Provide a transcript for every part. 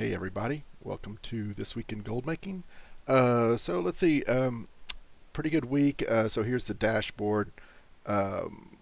Hey everybody, welcome to This Week in Goldmaking. So let's see, pretty good week. So here's the dashboard. Um,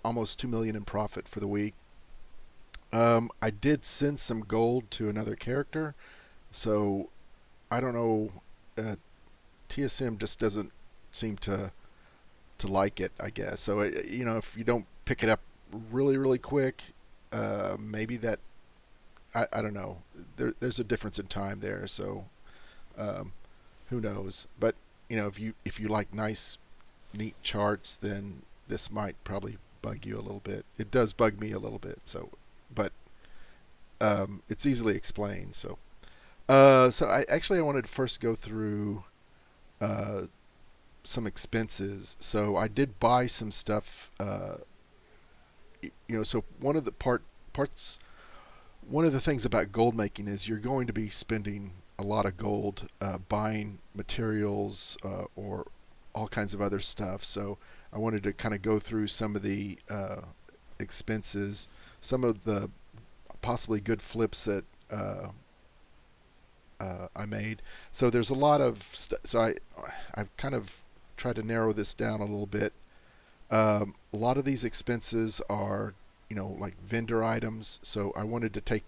Almost 2 million in profit for the week. I did send some gold to another character, so I don't know. TSM just doesn't seem to like it, I guess. So if you don't pick it up really quick, maybe that I don't know. There's a difference in time there, so um, who knows? But if you like nice, neat charts, then this might probably bug you a little bit. It does bug me a little bit. So, but it's easily explained. So I wanted to first go through uh, some expenses. So I did buy some stuff. So one of the parts one of the things about gold making is you're going to be spending a lot of gold buying materials or all kinds of other stuff. So I wanted to kind of go through some of the expenses, some of the possibly good flips that I made. So there's a lot of I've kind of tried to narrow this down a little bit. A lot of these expenses are, like vendor items. So I wanted to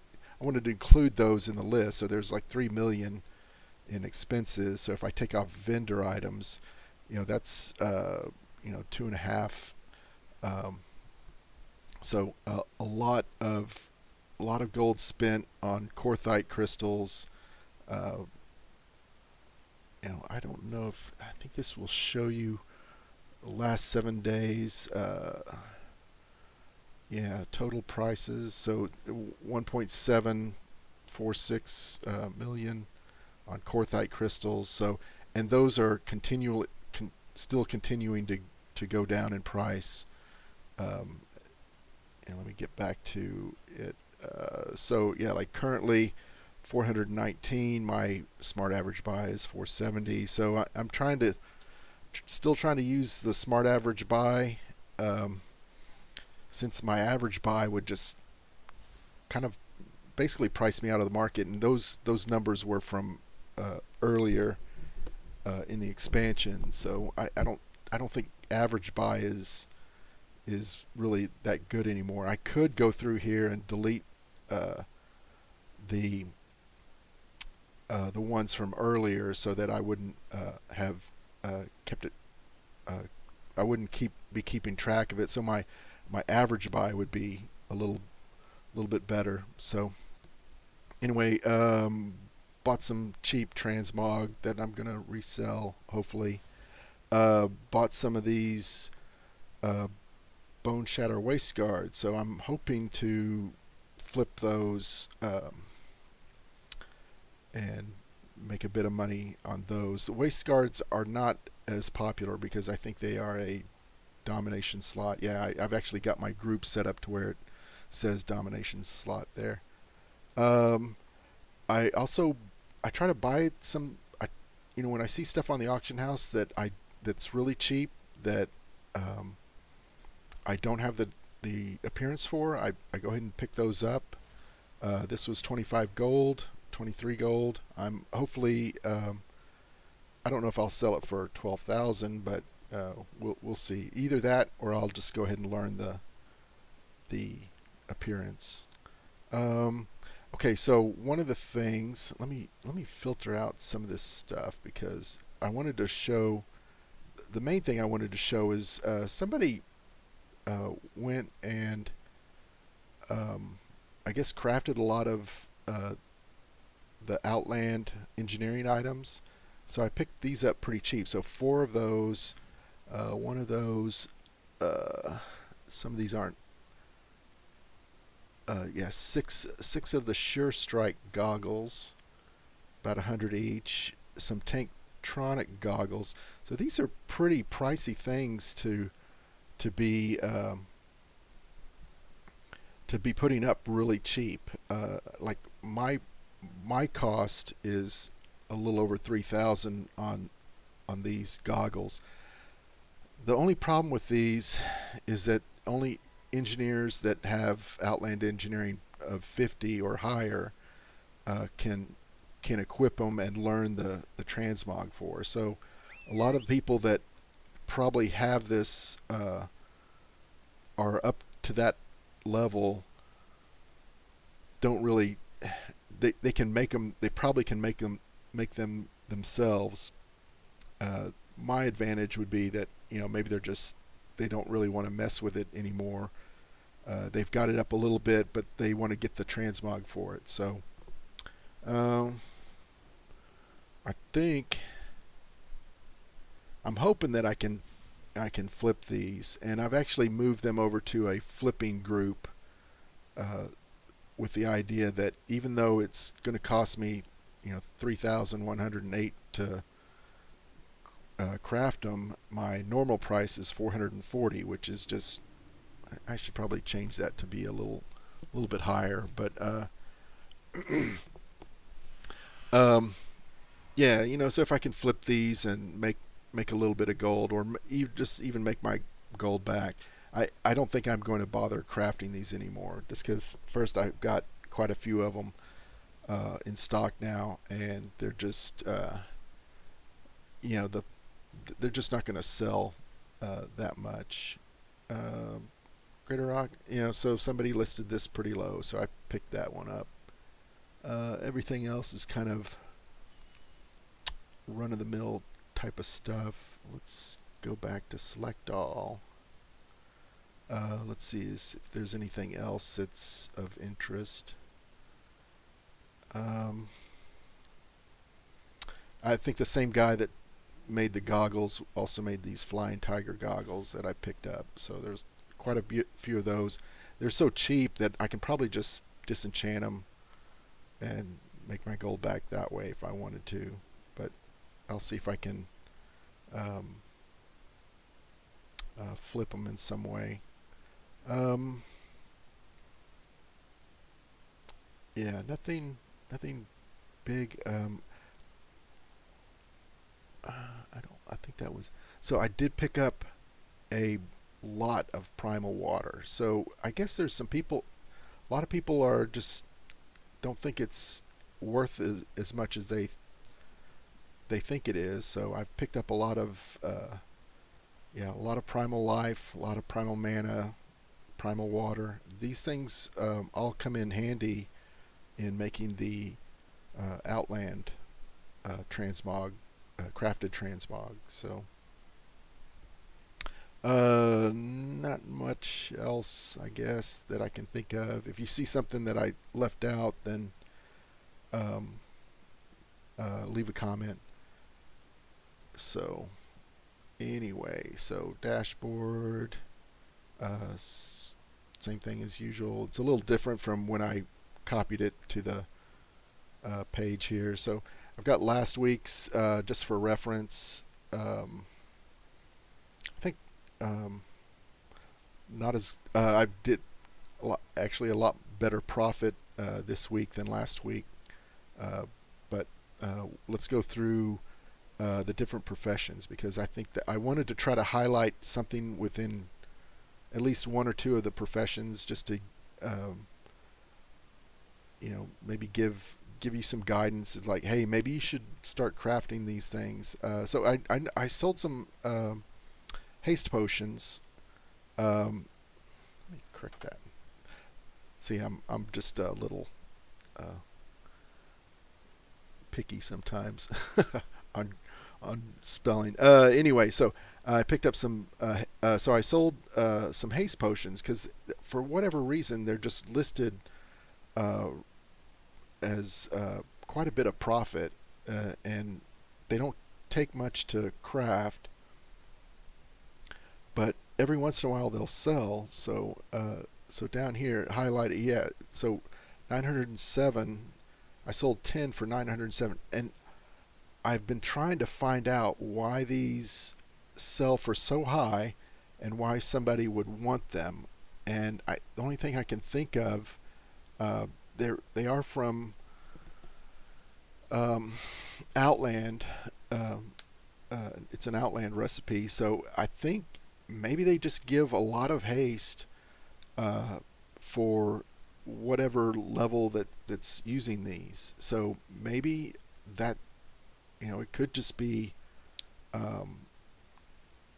include those in the list. So there's like 3 million in expenses. So if I take off vendor items, that's two and a half. Um, so a lot of gold spent on quartzite crystals. Uh, I don't know if I think this will show you the last 7 days. Yeah, total prices. So 1.746 million on quartzite crystals. So, and those are still continuing to go down in price. Um, and let me get back to it. So yeah, like currently 419. My smart average buy is 470. So I'm still trying to use the smart average buy. Um, since my average buy would just kind of basically price me out of the market, and those numbers were from earlier in the expansion. So I don't think average buy is really that good anymore. I could go through here and delete uh, the the ones from earlier so that I wouldn't have kept it. I wouldn't be keeping track of it. So my average buy would be a little bit better. So anyway, bought some cheap transmog that I'm gonna resell hopefully. Bought some of these uh, bone shatter waist guards, so I'm hoping to flip those and make a bit of money on those. The waist guards are not as popular because I think they are a domination slot. Yeah, I've actually got my group set up to where it says domination slot there. Um, I try to buy some. When I see stuff on the auction house that's really cheap that um, I don't have the appearance for, I go ahead and pick those up. This was 25 gold, 23 gold. I'm hopefully I don't know if I'll sell it for 12,000, but we'll see. Either that, or I'll just go ahead and learn the appearance. Um, okay, so one of the things, let me filter out some of this stuff because I wanted to show. The main thing I wanted to show is somebody went and I guess crafted a lot of the Outland engineering items. So I picked these up pretty cheap. So four of those, one of those, uh, some of these aren't. Yeah, six of the Sure Strike goggles, about 100 each. Some Tanktronic goggles. So these are pretty pricey things to be to be putting up really cheap. Like my cost is a little over 3,000 on these goggles. The only problem with these is that only engineers that have Outland engineering of 50 or higher can equip them and learn the transmog for. So a lot of the people that probably have this are up to that level don't really they can make them, they probably can make them themselves. My advantage would be that, you know, maybe they don't really want to mess with it anymore. They've got it up a little bit, but they want to get the transmog for it. So um, I think I'm hoping that I can flip these, and I've actually moved them over to a flipping group, uh, with the idea that even though it's going to cost me, 3,108 to craft them, my normal price is 440, which is just, I should probably change that to be a little bit higher. But um, yeah, so if I can flip these and make a little bit of gold, or just even make my gold back, I don't think I'm going to bother crafting these anymore. Just because first I've got quite a few of them in stock now, and they're just the they're just not going to sell that much. Uh, Greater Rock, so somebody listed this pretty low, so I picked that one up. Everything else is kind of run of the mill type of stuff. Let's go back to select all. Let's see if there's anything else that's of interest. I think the same guy that made the goggles also made these flying tiger goggles that I picked up. So there's quite a few of those. They're so cheap that I can probably just disenchant them and make my gold back that way if I wanted to. But I'll see if I can flip them in some way. Yeah, nothing big. I think that was. So I did pick up a lot of primal water. So I guess there's some people. A lot of people are just don't think it's worth as much as they think it is. So I've picked up a lot of a lot of primal life, a lot of primal mana, primal water. These things all come in handy in making the Outland transmog, crafted transmog. So not much else, I guess, that I can think of. If you see something that I left out, then um, leave a comment. So anyway, so dashboard, same thing as usual. It's a little different from when I copied it to the page here. So I've got last week's just for reference. I think not as I did actually a lot better profit this week than last week. But let's go through the different professions, because I think that I wanted to try to highlight something within at least one or two of the professions, just to maybe give you some guidance. It's like, hey, maybe you should start crafting these things. So I sold some haste potions. Let me correct that. See, I'm just a little picky sometimes on spelling. Anyway, so I picked up some. So I sold some haste potions because for whatever reason they're just listed as quite a bit of profit, and they don't take much to craft. But every once in a while they'll sell. So so down here highlighted, yeah. So 907. I sold 10 for 907, and I've been trying to find out why these sell for so high and why somebody would want them. And the only thing I can think of, they are from Outland. It's an Outland recipe, so I think maybe they just give a lot of haste for whatever level that's using these. So maybe that, it could just be um,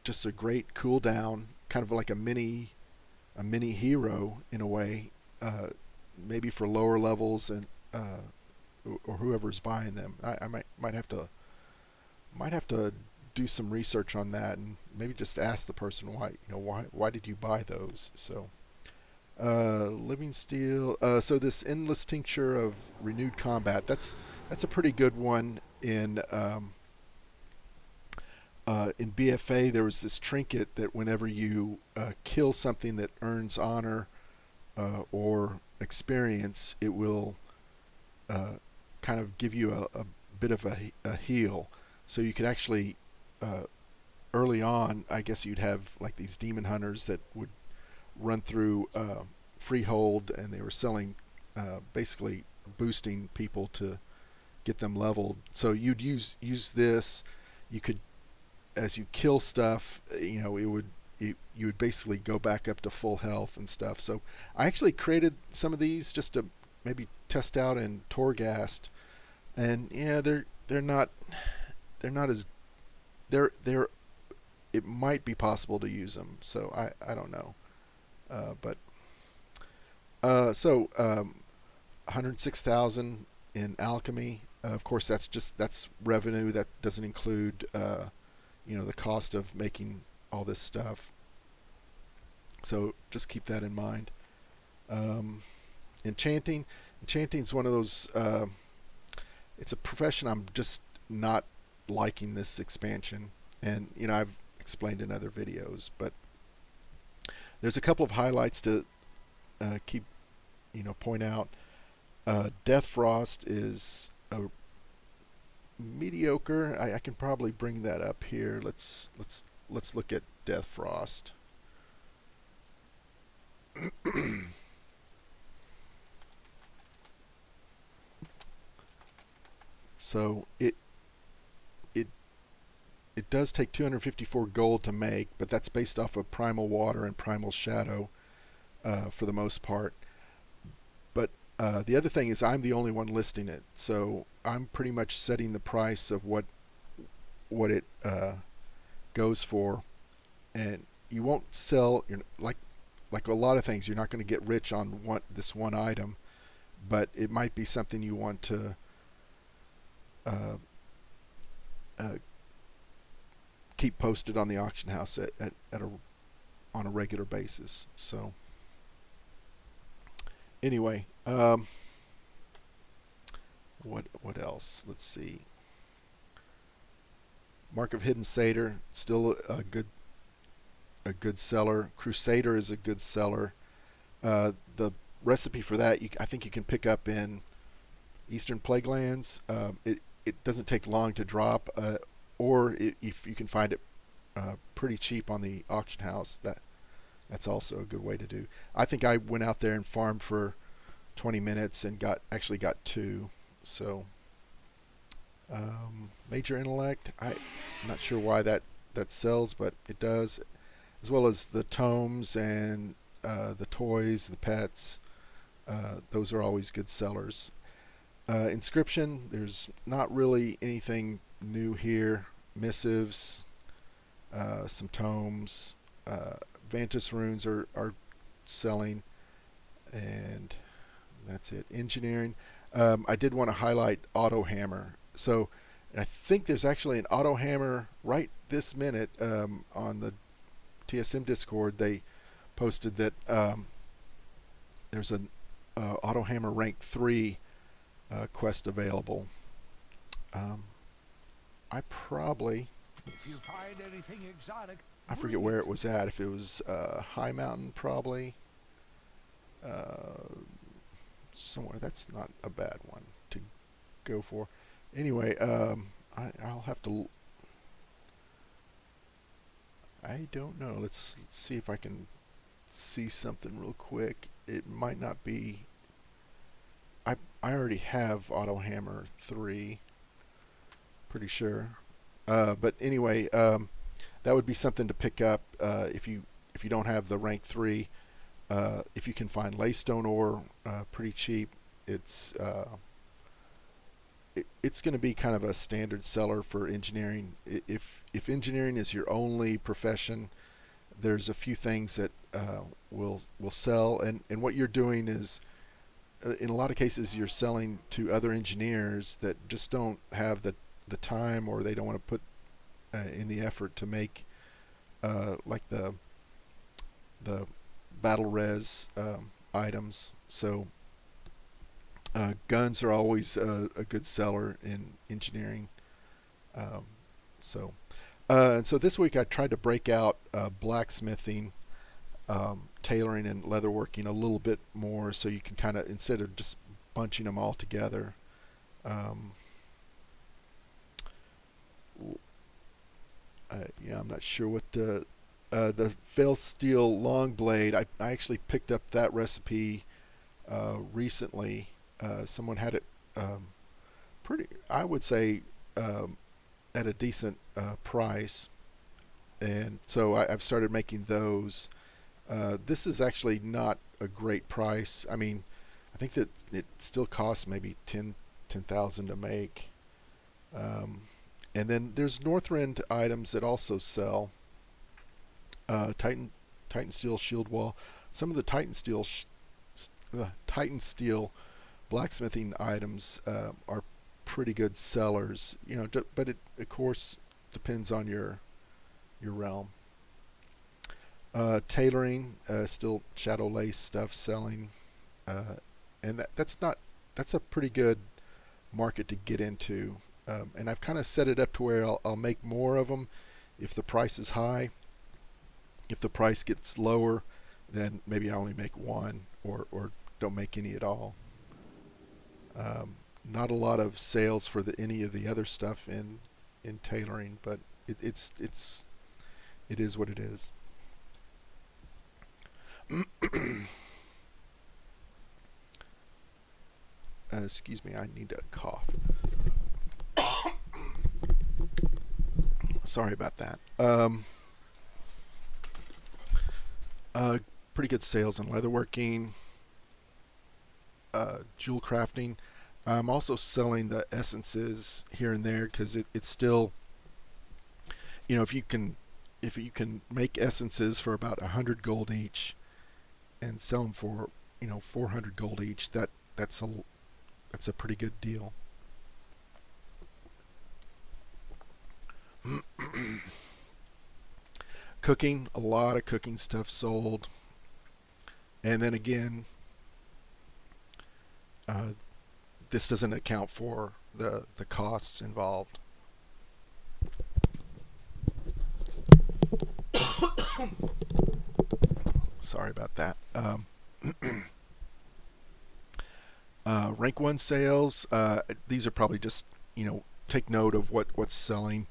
just a great cooldown, kind of like a mini hero in a way, maybe for lower levels and or whoever's buying them. I might have to do some research on that and maybe just ask the person why did you buy those. So living steel. So this endless tincture of renewed combat. That's a pretty good one in BFA. There was this trinket that whenever you kill something that earns honor or experience, it will kind of give you a bit of a heal. So you could actually early on, I guess you'd have like these demon hunters that would run through Freehold, and they were selling, basically boosting people to get them leveled. So you'd use this. You could, as you kill stuff, you would basically go back up to full health and stuff. So I actually created some of these just to maybe test out in Torghast, and yeah, they're not as they're it might be possible to use them. So I don't know, but so 106,000 in alchemy. Of course, that's revenue. That doesn't include the cost of making all this stuff. So just keep that in mind. Enchanting. Enchanting is one of those. It's a profession I'm just not liking this expansion, and I've explained in other videos, but there's a couple of highlights to keep point out. Death Frost is a mediocre. I can probably bring that up here. Let's look at Death Frost. So it does take 254 gold to make, but that's based off of Primal Water and Primal Shadow for the most part. But the other thing is I'm the only one listing it, so I'm pretty much setting the price of what it goes for, and you won't sell. Like a lot of things, you're not going to get rich on this one item, but it might be something you want to uh, keep posted on the auction house on a regular basis. So anyway, what else? Let's see. Mark of Hidden Satyr, still a good seller. Crusader is a good seller. The recipe for that, I think you can pick up in Eastern Plaguelands. It doesn't take long to drop, or if you can find it pretty cheap on the auction house, that's also a good way to do. I think I went out there and farmed for 20 minutes and actually got 2. So Major Intellect, I'm not sure why that sells, but it does, as well as the tomes and the toys, the pets. Those are always good sellers. Inscription, there's not really anything new here. Missives, some tomes, Vantus runes are selling, and that's it. Engineering, I did want to highlight Auto Hammer. So I think there's actually an Auto Hammer right this minute on the TSM Discord. They posted that there's an Auto Hammer rank 3 quest available. I probably, If you find anything exotic, I forget where it was at. If it was High Mountain, probably somewhere. That's not a bad one to go for. Anyway, I'll have to. I don't know. Let's see if I can see something real quick. It might not be. I already have Auto Hammer 3. Pretty sure. But anyway, that would be something to pick up if you don't have the rank 3. If you can find laystone ore pretty cheap, it's it's going to be kind of a standard seller for engineering. If engineering is your only profession, there's a few things that will sell, and what you're doing is in a lot of cases you're selling to other engineers that just don't have the time, or they don't want to put in the effort to make like the battle res items. So guns are always a good seller in engineering. Um, so and so this week I tried to break out blacksmithing, tailoring, and leatherworking a little bit more, so you can kind of, instead of just bunching them all together. Um, yeah, I'm not sure what the fail steel long blade. I actually picked up that recipe recently. Someone had it pretty, I would say, at a decent price, and so I've started making those. This is actually not a great price. I mean, I think that it still costs maybe 10,000 to make. Um, and then there's Northrend items that also sell. Titan Steel Shield Wall. Some of the Titan Steel blacksmithing items are pretty good sellers. But it of course depends on your realm. Tailoring, still shadow lace stuff selling, and that's a pretty good market to get into. And I've kind of set it up to where I'll make more of them if the price is high. If the price gets lower, then maybe I only make one, or don't make any at all. Not a lot of sales for any of the other stuff in tailoring, but it is what it is. Excuse me, I need to cough. Sorry about that. Pretty good sales in leatherworking, jewel crafting. I'm also selling the essences here and there because it's still, if you can make essences for about 100 gold each and sell them for 400 gold each, that's a pretty good deal. Cooking, a lot of cooking stuff sold, and then again, uh, this doesn't account for the costs involved. Sorry about that. Rank 1 sales, these are probably just, take note of what's selling.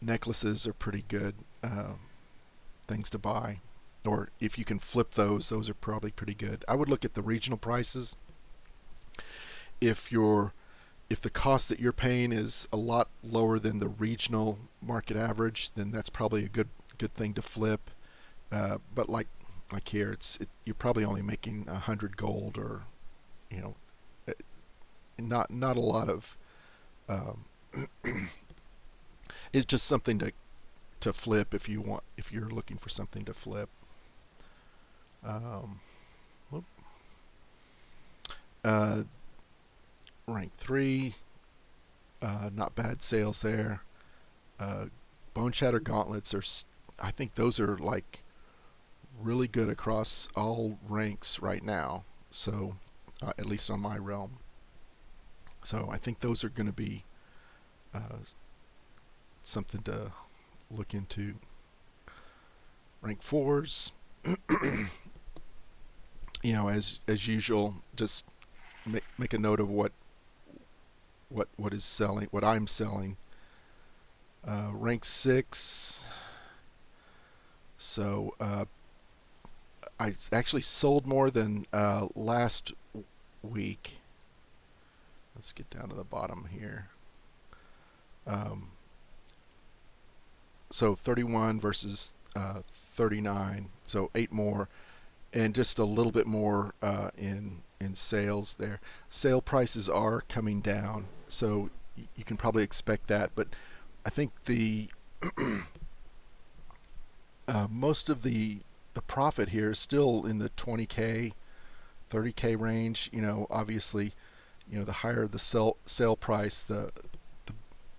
Necklaces are pretty good things to buy. Or if you can flip those are probably pretty good. I would look at the regional prices. If the cost that you're paying is a lot lower than the regional market average, then that's probably a good thing to flip. But like here, you're probably only making 100 gold, or you know, not a lot of. Um, it's just something to flip if you're looking for something to flip. Um, uh, Rank 3, not bad sales there. Bone Shatter gauntlets I think those are like really good across all ranks right now. So at least on my realm. So I think those are going to be something to look into. Rank 4s, as usual, just make a note of what is selling, what I'm selling. Rank 6. So I actually sold more than last week. Let's get down to the bottom here. So 31 versus 39, so 8 more. and just a little bit more in sales there. Sale prices are coming down, so you can probably expect that. But I think the most of the profit here is still in the 20k, 30k range. Obviously, the higher the sale price, the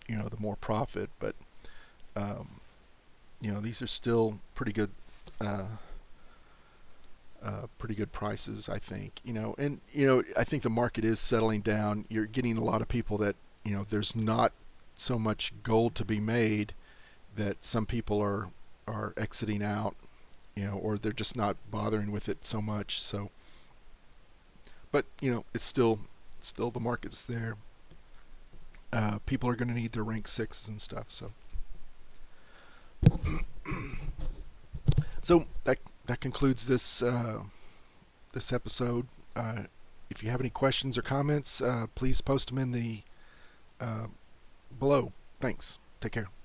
the more profit. But um, these are still uh, pretty good prices, I think. And I think the market is settling down. You're getting a lot of people that there's not so much gold to be made, that some people are exiting out, or they're just not bothering with it so much. So, but it's still the market's there. People are going to need their rank sixes and stuff. So that concludes this episode. If you have any questions or comments, please post them in the uh, below. Thanks. Take care.